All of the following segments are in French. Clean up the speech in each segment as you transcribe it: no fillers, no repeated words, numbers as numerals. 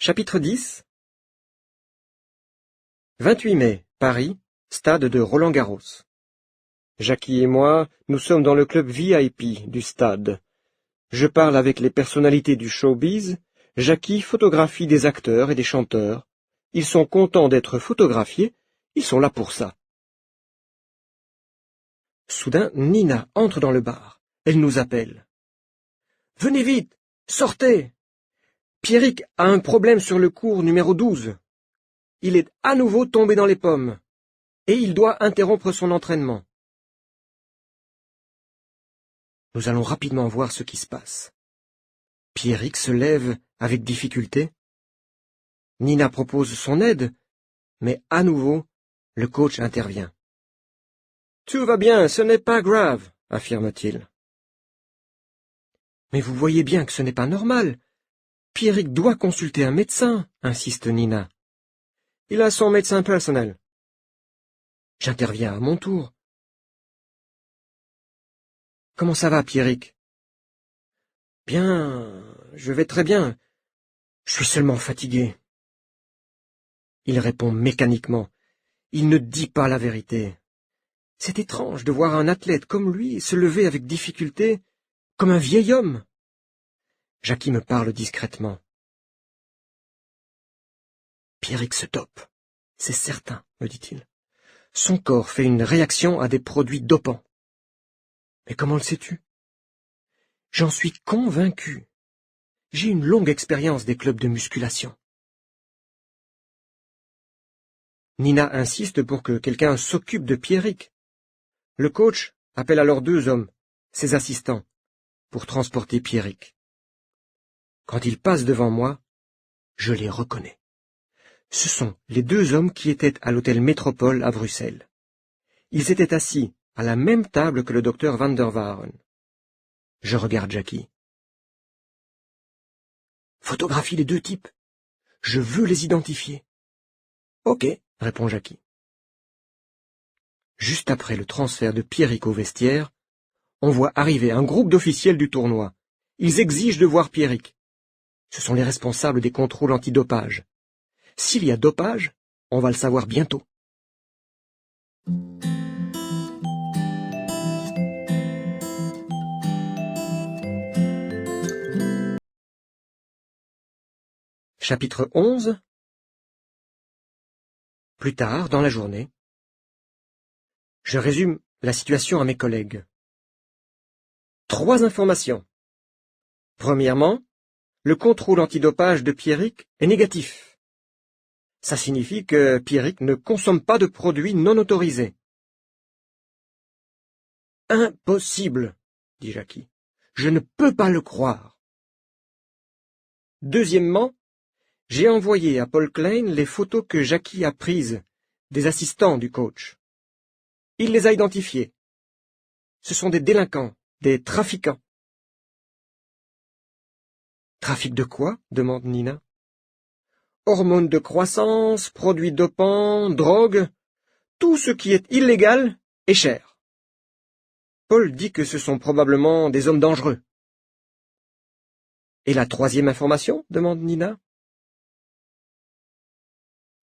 Chapitre 10 28 mai, Paris, stade de Roland-Garros. Jackie et moi, nous sommes dans le club VIP du stade. Je parle avec les personnalités du showbiz. Jackie photographie des acteurs et des chanteurs. Ils sont contents d'être photographiés, ils sont là pour ça. Soudain, Nina entre dans le bar. Elle nous appelle. « Venez vite, sortez ! Pierrick a un problème sur le court numéro 12. Il est à nouveau tombé dans les pommes, et il doit interrompre son entraînement. » Nous allons rapidement voir ce qui se passe. Pierrick se lève avec difficulté. Nina propose son aide, mais à nouveau, le coach intervient. « Tout va bien, ce n'est pas grave, » affirme-t-il. « Mais vous voyez bien que ce n'est pas normal. Pierrick doit consulter un médecin, » insiste Nina. « Il a son médecin personnel. » J'interviens à mon tour. « Comment ça va, Pierrick ? » « Bien, je vais très bien. Je suis seulement fatigué. » Il répond mécaniquement. Il ne dit pas la vérité. C'est étrange de voir un athlète comme lui se lever avec difficulté, comme un vieil homme. Jackie me parle discrètement. Pierrick se dope. C'est certain, me dit-il. Son corps fait une réaction à des produits dopants. Mais comment le sais-tu ? J'en suis convaincu. J'ai une longue expérience des clubs de musculation. Nina insiste pour que quelqu'un s'occupe de Pierrick. Le coach appelle alors 2 hommes, ses assistants, pour transporter Pierrick. Quand ils passent devant moi, je les reconnais. Ce sont les 2 hommes qui étaient à l'hôtel Métropole à Bruxelles. Ils étaient assis à la même table que le docteur Van der Waaren. Je regarde Jackie. Photographie les 2 types. Je veux les identifier. Ok, répond Jackie. Juste après le transfert de Pierrick au vestiaire, on voit arriver un groupe d'officiels du tournoi. Ils exigent de voir Pierrick. Ce sont les responsables des contrôles antidopage. S'il y a dopage, on va le savoir bientôt. Chapitre 11. Plus tard, dans la journée, je résume la situation à mes collègues. 3 informations. Premièrement, le contrôle antidopage de Pierrick est négatif. Ça signifie que Pierrick ne consomme pas de produits non autorisés. Impossible, dit Jackie. Je ne peux pas le croire. Deuxièmement, j'ai envoyé à Paul Klein les photos que Jackie a prises des assistants du coach. Il les a identifiés. Ce sont des délinquants, des trafiquants. Trafic de quoi ? Demande Nina. Hormones de croissance, produits dopants, drogue, tout ce qui est illégal est cher. Paul dit que ce sont probablement des hommes dangereux. Et la 3e information ? Demande Nina.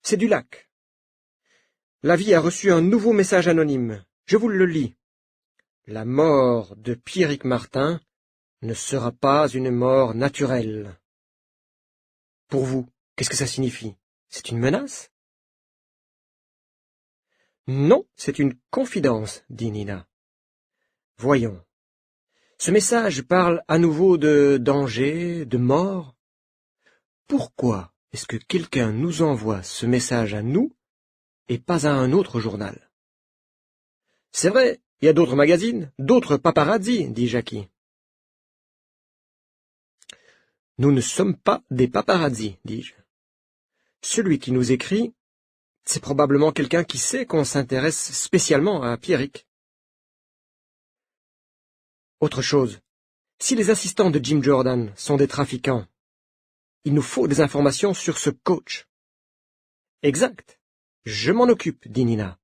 C'est du lac. La vie a reçu un nouveau message anonyme. Je vous le lis. La mort de Pierrick Martin ne sera pas une mort naturelle. Pour vous, qu'est-ce que ça signifie ? C'est une menace ? Non, c'est une confidence, dit Nina. Voyons. Ce message parle à nouveau de danger, de mort. Pourquoi est-ce que quelqu'un nous envoie ce message à nous et pas à un autre journal ? C'est vrai, il y a d'autres magazines, d'autres paparazzi, dit Jackie. Nous ne sommes pas des paparazzi, dis-je. Celui qui nous écrit, c'est probablement quelqu'un qui sait qu'on s'intéresse spécialement à Pierrick. Autre chose, si les assistants de Jim Jordan sont des trafiquants, il nous faut des informations sur ce coach. Exact. Je m'en occupe, dit Nina.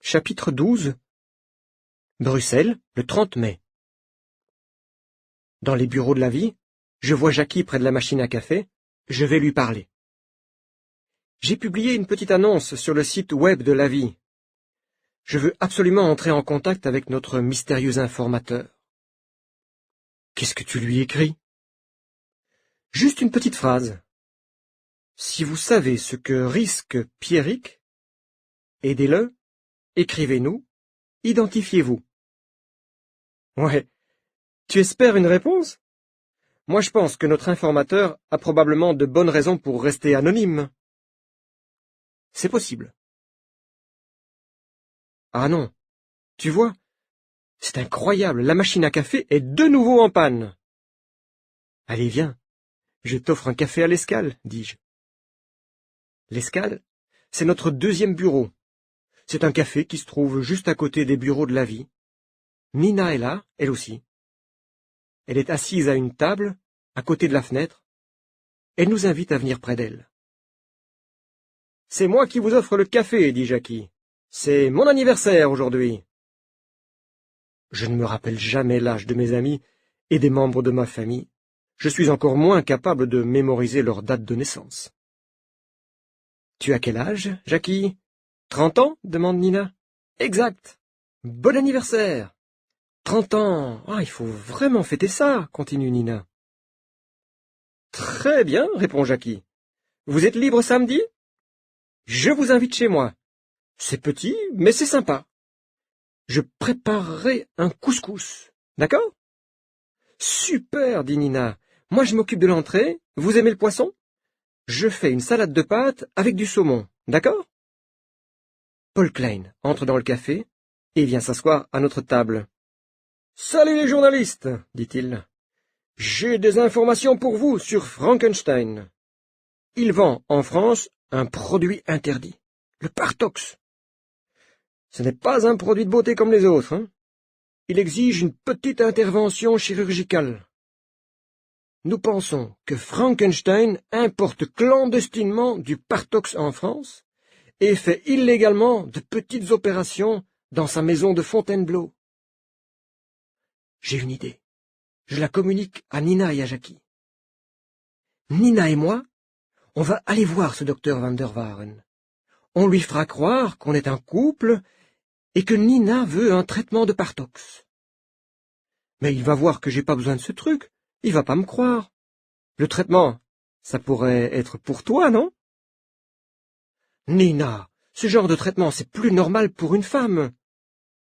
Chapitre 12. Bruxelles, le 30 mai. Dans les bureaux de la vie, je vois Jackie près de la machine à café. Je vais lui parler. J'ai publié une petite annonce sur le site web de la vie. Je veux absolument entrer en contact avec notre mystérieux informateur. Qu'est-ce que tu lui écris? Juste une petite phrase. Si vous savez ce que risque Pierrick, aidez-le, écrivez-nous, identifiez-vous. Ouais. Tu espères une réponse? Moi, je pense que notre informateur a probablement de bonnes raisons pour rester anonyme. C'est possible. Ah non. Tu vois, c'est incroyable, la machine à café est de nouveau en panne. Allez, viens. Je t'offre un café à l'Escale, dis-je. L'Escale, c'est notre deuxième bureau. C'est un café qui se trouve juste à côté des bureaux de la vie. Nina est là, elle aussi. Elle est assise à une table, à côté de la fenêtre. Elle nous invite à venir près d'elle. « C'est moi qui vous offre le café, » dit Jackie. « C'est mon anniversaire aujourd'hui. » Je ne me rappelle jamais l'âge de mes amis et des membres de ma famille. Je suis encore moins capable de mémoriser leur date de naissance. « Tu as quel âge, Jackie? 30 ans? demande Nina. « Exact. Bon anniversaire. 30 ans. Ah, il faut vraiment fêter ça, continue Nina. Très bien, répond Jackie. Vous êtes libre samedi? Je vous invite chez moi. C'est petit, mais c'est sympa. Je préparerai un couscous. D'accord? Super, dit Nina. Moi, je m'occupe de l'entrée. Vous aimez le poisson? Je fais une salade de pâtes avec du saumon. D'accord? Paul Klein entre dans le café et vient s'asseoir à notre table. Salut les journalistes, dit-il. J'ai des informations pour vous sur Frankenstein. Il vend en France un produit interdit, le Partox. Ce n'est pas un produit de beauté comme les autres, hein. Il exige une petite intervention chirurgicale. Nous pensons que Frankenstein importe clandestinement du Partox en France et fait illégalement de petites opérations dans sa maison de Fontainebleau. J'ai une idée. Je la communique à Nina et à Jackie. Nina et moi, on va aller voir ce docteur Van der Waaren. On lui fera croire qu'on est un couple et que Nina veut un traitement de Partox. Mais il va voir que j'ai pas besoin de ce truc. Il va pas me croire. Le traitement, ça pourrait être pour toi, non? Nina, ce genre de traitement, c'est plus normal pour une femme.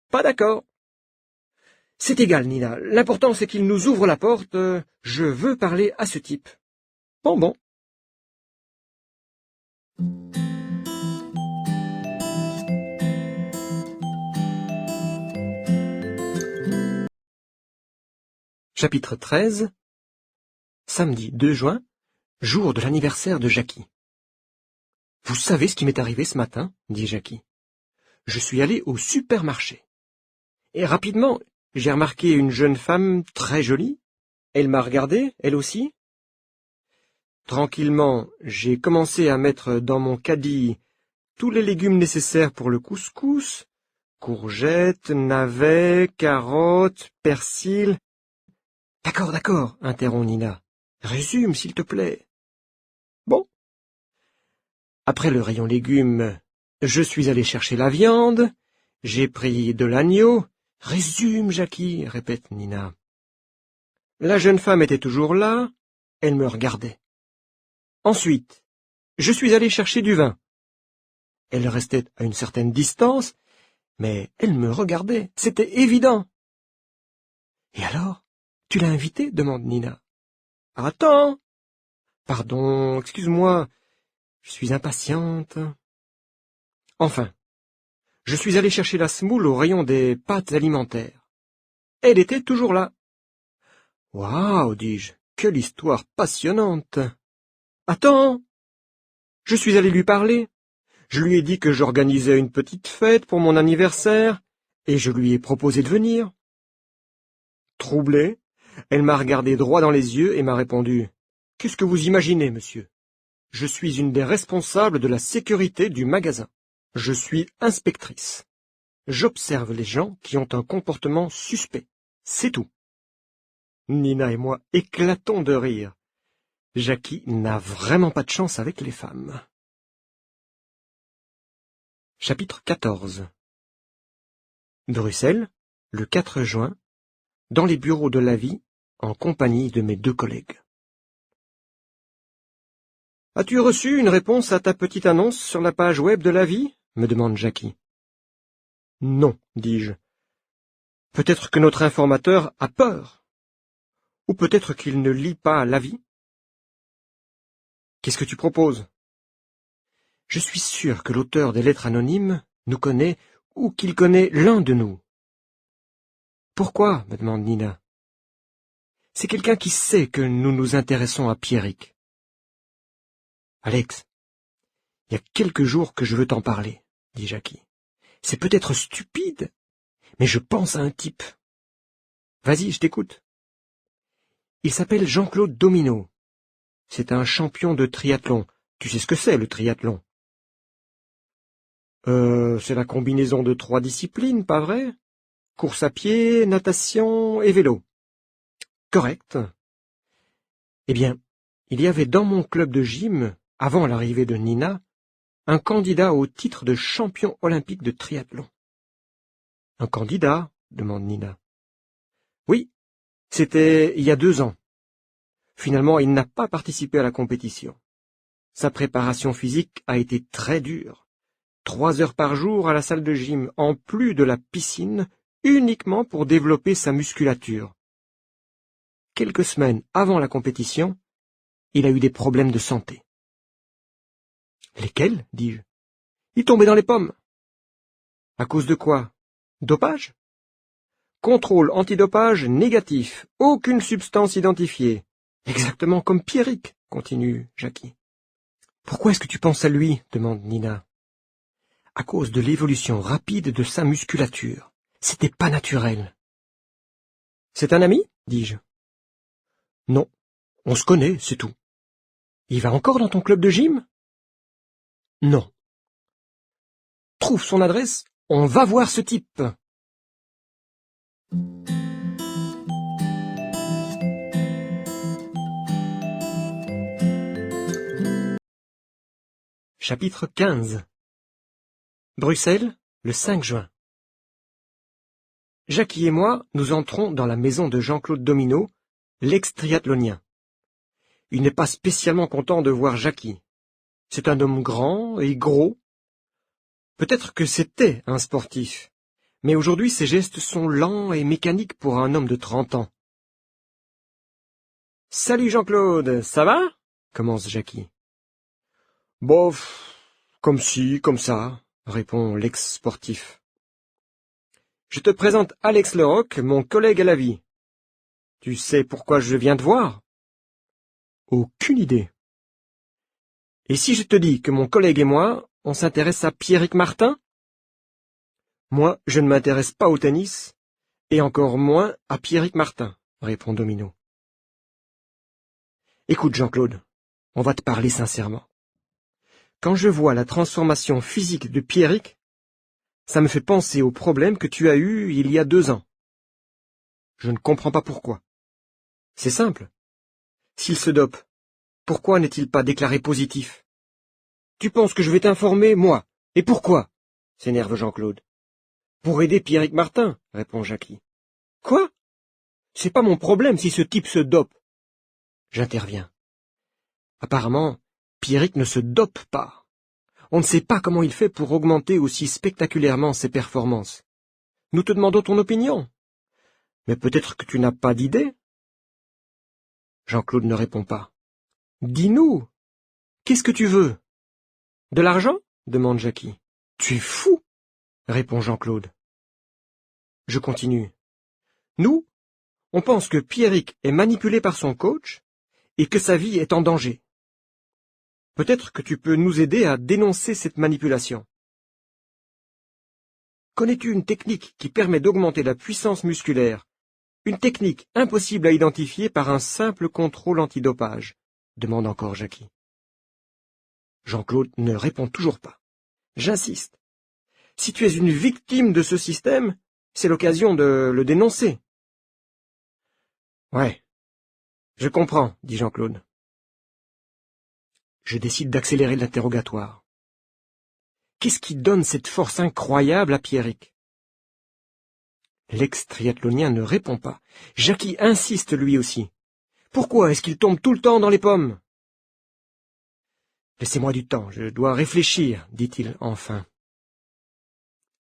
Pas d'accord. C'est égal, Nina. L'important, c'est qu'il nous ouvre la porte. Je veux parler à ce type. Bon. Chapitre 13. Samedi 2 juin, jour de l'anniversaire de Jackie. « Vous savez ce qui m'est arrivé ce matin ?» dit Jackie. « Je suis allé au supermarché. Et rapidement, j'ai remarqué une jeune femme très jolie. Elle m'a regardé, elle aussi. Tranquillement, j'ai commencé à mettre dans mon caddie tous les légumes nécessaires pour le couscous, courgettes, navets, carottes, persil. »« D'accord, interrompt Nina. Résume, s'il te plaît. » Bon. Après le rayon légumes, je suis allé chercher la viande, j'ai pris de l'agneau. Résume, Jackie, répète Nina. La jeune femme était toujours là, elle me regardait. Ensuite, je suis allé chercher du vin. Elle restait à une certaine distance, mais elle me regardait, c'était évident. Et alors, tu l'as invitée, demande Nina. Attends. Pardon, excuse-moi, je suis impatiente. Enfin, je suis allé chercher la semoule au rayon des pâtes alimentaires. Elle était toujours là. Waouh, dis-je, quelle histoire passionnante. Attends. Je suis allé lui parler. Je lui ai dit que j'organisais une petite fête pour mon anniversaire, et je lui ai proposé de venir. Troublée, elle m'a regardé droit dans les yeux et m'a répondu « Qu'est-ce que vous imaginez, monsieur? Je suis une des responsables de la sécurité du magasin. Je suis inspectrice. j'observe les gens qui ont un comportement suspect. C'est tout. Nina et moi éclatons de rire. Jackie n'a vraiment pas de chance avec les femmes. Chapitre 14. Bruxelles, le 4 juin, dans les bureaux de l'Avis, en compagnie de mes 2 collègues. « As-tu reçu une réponse à ta petite annonce sur la page web de l'Avis » me demande Jackie. « Non, dis-je. Peut-être que notre informateur a peur. Ou peut-être qu'il ne lit pas l'Avis. Qu'est-ce que tu proposes ? Je suis sûr que l'auteur des lettres anonymes nous connaît ou qu'il connaît l'un de nous. Pourquoi ? Me demande Nina. C'est quelqu'un qui sait que nous nous intéressons à Pierrick. Alex, il y a quelques jours que je veux t'en parler, dit Jackie. C'est peut-être stupide, mais je pense à un type. Vas-y, je t'écoute. Il s'appelle Jean-Claude Domino. C'est un champion de triathlon. Tu sais ce que c'est, le triathlon ? C'est la combinaison de 3 disciplines, pas vrai ? Course à pied, natation et vélo. Correct. Eh bien, il y avait dans mon club de gym, avant l'arrivée de Nina, un candidat au titre de champion olympique de triathlon. Un candidat ? Demande Nina. Oui, c'était il y a 2 ans. Finalement, il n'a pas participé à la compétition. Sa préparation physique a été très dure. 3 heures par jour à la salle de gym, en plus de la piscine, uniquement pour développer sa musculature. Quelques semaines avant la compétition, il a eu des problèmes de santé. Lesquels ? dis-je. Il tombait dans les pommes. À cause de quoi ? Dopage ? Contrôle antidopage négatif, aucune substance identifiée. Exactement comme Pierrick, continue Jackie. Pourquoi est-ce que tu penses à lui ? demande Nina. À cause de l'évolution rapide de sa musculature. C'était pas naturel. C'est un ami ? dis-je. Non, on se connaît, c'est tout. Il va encore dans ton club de gym ? Non. Trouve son adresse, on va voir ce type. Chapitre 15. Bruxelles, le 5 juin. Jackie et moi, nous entrons dans la maison de Jean-Claude Domino, l'ex-triathlonien. Il n'est pas spécialement content de voir Jackie. C'est un homme grand et gros. Peut-être que c'était un sportif, mais aujourd'hui ses gestes sont lents et mécaniques pour un homme de 30 ans. « Salut Jean-Claude, ça va ?» commence Jackie. « Bof, comme ci, comme ça », répond l'ex-sportif. « Je te présente Alex Leroc, mon collègue à l'Avis. Tu sais pourquoi je viens te voir ? » Aucune idée. Et si je te dis que mon collègue et moi, on s'intéresse à Pierrick Martin ? Moi, je ne m'intéresse pas au tennis, et encore moins à Pierrick Martin, répond Domino. Écoute Jean-Claude, on va te parler sincèrement. Quand je vois la transformation physique de Pierrick, ça me fait penser au problème que tu as eu il y a 2 ans. Je ne comprends pas pourquoi. C'est simple. S'il se dope, pourquoi n'est-il pas déclaré positif ? Tu penses que je vais t'informer, moi ? Et pourquoi ? S'énerve Jean-Claude. Pour aider Pierrick Martin, répond Jackie. Quoi ? C'est pas mon problème si ce type se dope. J'interviens. Apparemment, Pierrick ne se dope pas. On ne sait pas comment il fait pour augmenter aussi spectaculairement ses performances. Nous te demandons ton opinion. Mais peut-être que tu n'as pas d'idée ? Jean-Claude ne répond pas. Dis-nous, qu'est-ce que tu veux ? De l'argent ? demande Jackie. Tu es fou ? répond Jean-Claude. Je continue. Nous, on pense que Pierrick est manipulé par son coach et que sa vie est en danger. Peut-être que tu peux nous aider à dénoncer cette manipulation. Connais-tu une technique qui permet d'augmenter la puissance musculaire ? Une technique impossible à identifier par un simple contrôle antidopage, demande encore Jackie. Jean-Claude ne répond toujours pas. J'insiste. Si tu es une victime de ce système, c'est l'occasion de le dénoncer. Ouais, je comprends, dit Jean-Claude. Je décide d'accélérer l'interrogatoire. Qu'est-ce qui donne cette force incroyable à Pierrick? L'ex-triathlonien ne répond pas. Jackie insiste lui aussi. Pourquoi est-ce qu'il tombe tout le temps dans les pommes? Laissez-moi du temps, je dois réfléchir, dit-il enfin.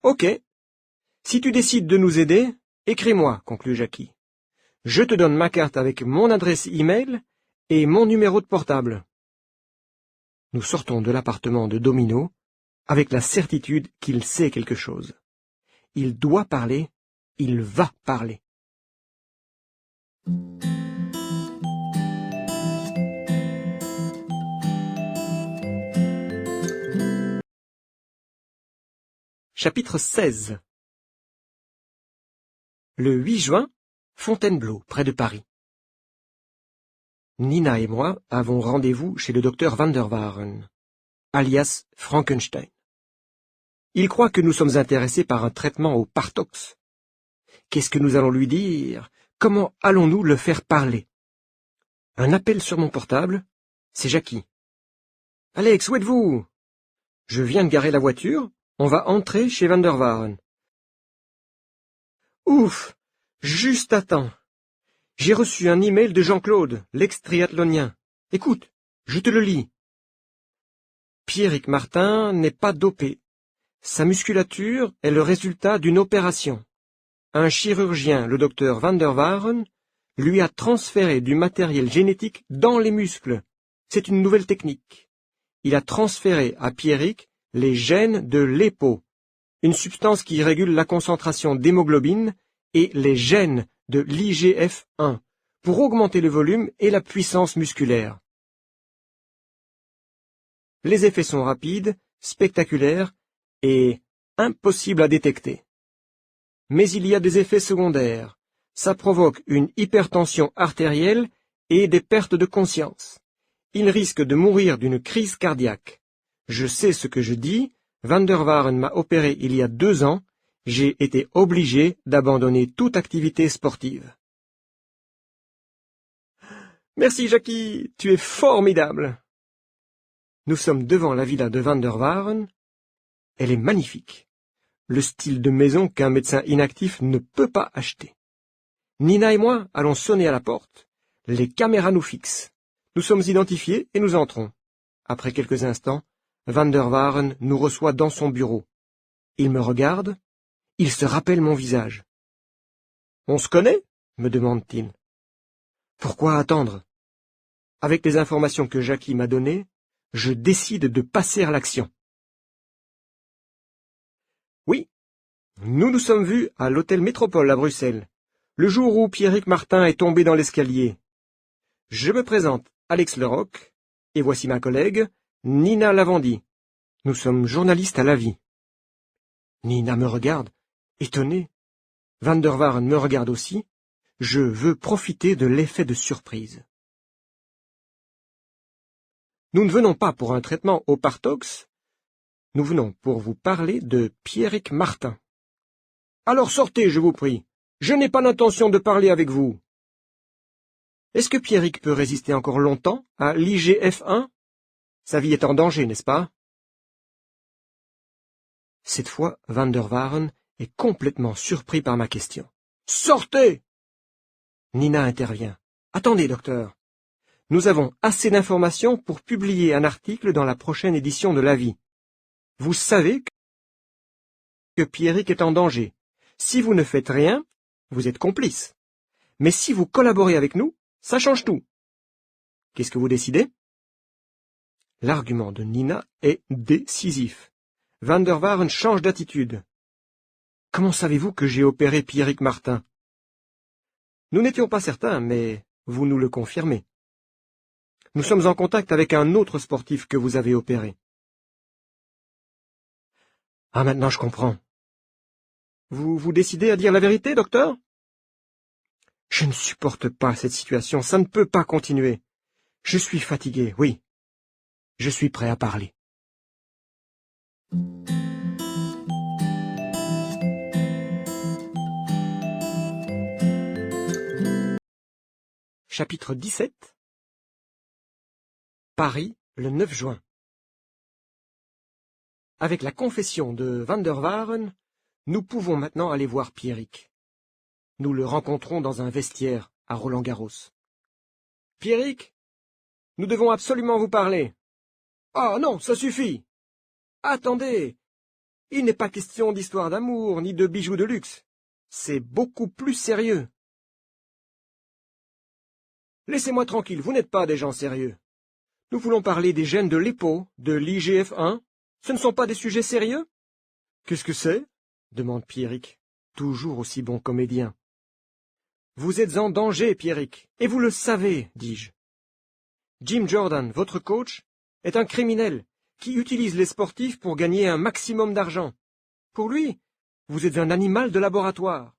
Ok. Si tu décides de nous aider, écris-moi, conclut Jackie. Je te donne ma carte avec mon adresse e-mail et mon numéro de portable. Nous sortons de l'appartement de Domino avec la certitude qu'il sait quelque chose. Il doit parler, il va parler. Chapitre 16. Le 8 juin, Fontainebleau, près de Paris. Nina et moi avons rendez-vous chez le docteur Van der Waaren, alias Frankenstein. Il croit que nous sommes intéressés par un traitement au Partox. Qu'est-ce que nous allons lui dire? Comment allons-nous le faire parler? Un appel sur mon portable, c'est Jackie. « Alex, où êtes-vous? » Je viens de garer la voiture, on va entrer chez Van der Waaren. Ouf! Juste à temps. J'ai reçu un email de Jean-Claude, l'ex-triathlonien. Écoute, je te le lis. Pierrick Martin n'est pas dopé. Sa musculature est le résultat d'une opération. Un chirurgien, le docteur Van der Waaren, lui a transféré du matériel génétique dans les muscles. C'est une nouvelle technique. Il a transféré à Pierrick les gènes de l'EPO, une substance qui régule la concentration d'hémoglobine, et les gènes de l'IGF-1, pour augmenter le volume et la puissance musculaire. Les effets sont rapides, spectaculaires et impossibles à détecter. Mais il y a des effets secondaires. Ça provoque une hypertension artérielle et des pertes de conscience. Il risque de mourir d'une crise cardiaque. Je sais ce que je dis. Van der Waaren m'a opéré il y a 2 ans. J'ai été obligé d'abandonner toute activité sportive. Merci Jackie, tu es formidable. Nous sommes devant la villa de Van der Waaren. Elle est magnifique. Le style de maison qu'un médecin inactif ne peut pas acheter. Nina et moi allons sonner à la porte. Les caméras nous fixent. Nous sommes identifiés et nous entrons. Après quelques instants, Van der Waaren nous reçoit dans son bureau. Il me regarde. Il se rappelle mon visage. « On se connaît ?» me demande-t-il. Pourquoi attendre? Avec les informations que Jackie m'a données, je décide de passer à l'action. Oui, nous nous sommes vus à l'hôtel Métropole à Bruxelles, le jour où Pierrick Martin est tombé dans l'escalier. Je me présente, Alex Leroc, et voici ma collègue, Nina Lavandy. Nous sommes journalistes à la vie. Nina me regarde, étonnée. Van der Waaren me regarde aussi. Je veux profiter de l'effet de surprise. Nous ne venons pas pour un traitement au Partox. Nous venons pour vous parler de Pierrick Martin. Alors sortez, je vous prie. Je n'ai pas l'intention de parler avec vous. Est-ce que Pierrick peut résister encore longtemps à l'IGF-1? Sa vie est en danger, n'est-ce pas? Cette fois, Van der Waaren est complètement surpris par ma question. « Sortez !» Nina intervient. « Attendez, docteur. Nous avons assez d'informations pour publier un article dans la prochaine édition de La Vie. Vous savez que Pierrick est en danger. Si vous ne faites rien, vous êtes complice. Mais si vous collaborez avec nous, ça change tout. Qu'est-ce que vous décidez ?» L'argument de Nina est décisif. Van der Waaren change d'attitude. « Comment savez-vous que j'ai opéré Pierrick Martin ?» Nous n'étions pas certains, mais vous nous le confirmez. Nous sommes en contact avec un autre sportif que vous avez opéré. Ah, maintenant je comprends. Vous vous décidez à dire la vérité, docteur? Je ne supporte pas cette situation, ça ne peut pas continuer. Je suis fatigué, oui. Je suis prêt à parler. Chapitre 17. Paris, le 9 juin. Avec la confession de Van der Waaren, nous pouvons maintenant aller voir Pierrick. Nous le rencontrons dans un vestiaire à Roland-Garros. « Pierrick, nous devons absolument vous parler. »« Ah non, ça suffit. »« Attendez, il n'est pas question d'histoire d'amour ni de bijoux de luxe. C'est beaucoup plus sérieux. »« Laissez-moi tranquille, vous n'êtes pas des gens sérieux. Nous voulons parler des gènes de l'EPO, de l'IGF-1. Ce ne sont pas des sujets sérieux ?»« Qu'est-ce que c'est ?» demande Pierrick, toujours aussi bon comédien. « Vous êtes en danger, Pierrick, et vous le savez, dis-je. Jim Jordan, votre coach, est un criminel qui utilise les sportifs pour gagner un maximum d'argent. Pour lui, vous êtes un animal de laboratoire. »«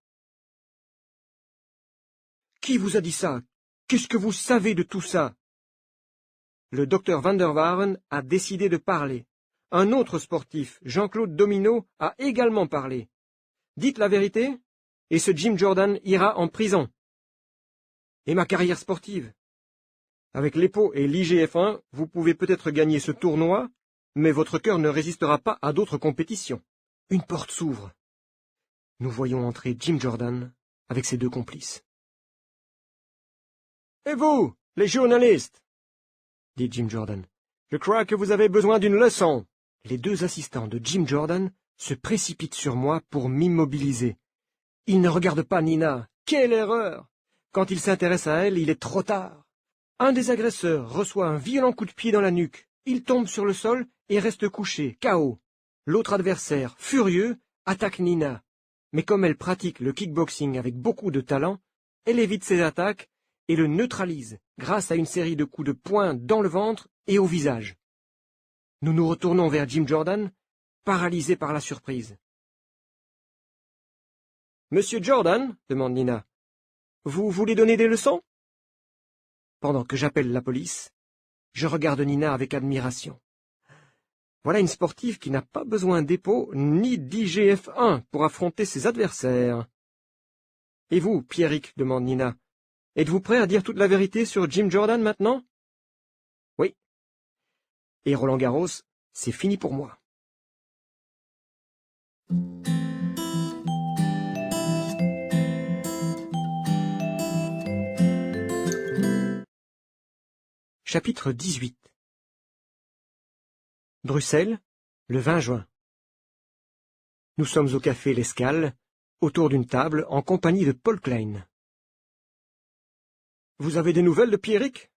Qui vous a dit ça? Qu'est-ce que vous savez de tout ça ?» Le docteur Van der Waaren a décidé de parler. Un autre sportif, Jean-Claude Domino, a également parlé. Dites la vérité, et ce Jim Jordan ira en prison. Et ma carrière sportive? Avec l'EPO et l'IGF-1, vous pouvez peut-être gagner ce tournoi, mais votre cœur ne résistera pas à d'autres compétitions. Une porte s'ouvre. Nous voyons entrer Jim Jordan avec ses deux complices. « Et vous, les journalistes ?» dit Jim Jordan. « Je crois que vous avez besoin d'une leçon. » Les deux assistants de Jim Jordan se précipitent sur moi pour m'immobiliser. Ils ne regardent pas Nina. Quelle erreur! Quand il s'intéresse à elle, il est trop tard. Un des agresseurs reçoit un violent coup de pied dans la nuque. Il tombe sur le sol et reste couché, KO. L'autre adversaire, furieux, attaque Nina. Mais comme elle pratique le kickboxing avec beaucoup de talent, elle évite ses attaques et le neutralise grâce à une série de coups de poing dans le ventre et au visage. Nous nous retournons vers Jim Jordan, paralysés par la surprise. « Monsieur Jordan, demande Nina, vous voulez donner des leçons ?» Pendant que j'appelle la police, je regarde Nina avec admiration. Voilà une sportive qui n'a pas besoin d'EPO ni d'IGF-1 pour affronter ses adversaires. « Et vous, Pierrick, demande Nina, êtes-vous prêt à dire toute la vérité sur Jim Jordan maintenant ?»« Oui. Et Roland-Garros, c'est fini pour moi. » Chapitre 18. Bruxelles, le 20 juin. Nous sommes au café L'Escale, autour d'une table, en compagnie de Paul Klein. « Vous avez des nouvelles de Pierrick ?»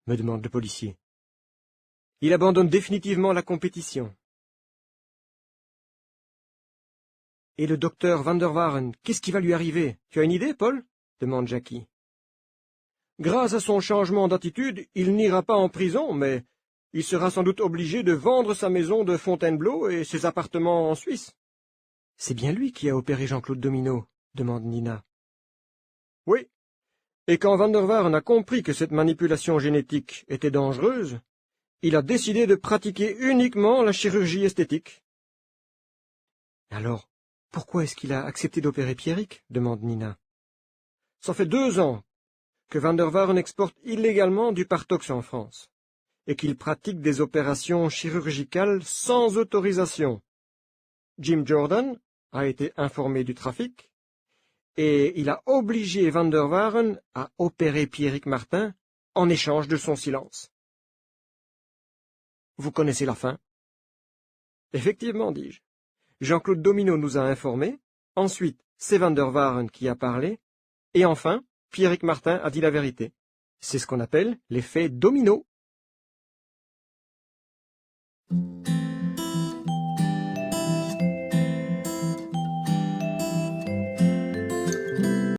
me demande le policier. « Il abandonne définitivement la compétition. »« Et le docteur Van der Waaren, qu'est-ce qui va lui arriver? Tu as une idée, Paul ?» demande Jackie. « Grâce à son changement d'attitude, il n'ira pas en prison, mais il sera sans doute obligé de vendre sa maison de Fontainebleau et ses appartements en Suisse. »« C'est bien lui qui a opéré Jean-Claude Domino ?» demande Nina. « Oui. Et quand Van der Waaren a compris que cette manipulation génétique était dangereuse, il a décidé de pratiquer uniquement la chirurgie esthétique. »« Alors, pourquoi est-ce qu'il a accepté d'opérer Pierrick ?» demande Nina. « Ça fait 2 ans que Van der Waaren exporte illégalement du Partox en France, et qu'il pratique des opérations chirurgicales sans autorisation. Jim Jordan a été informé du trafic, et il a obligé Van der Waaren à opérer Pierrick Martin en échange de son silence. Vous connaissez la fin? Effectivement, dis-je. Jean-Claude Domino nous a informés, ensuite c'est Van der Waaren qui a parlé, et enfin Pierrick Martin a dit la vérité. C'est ce qu'on appelle l'effet domino.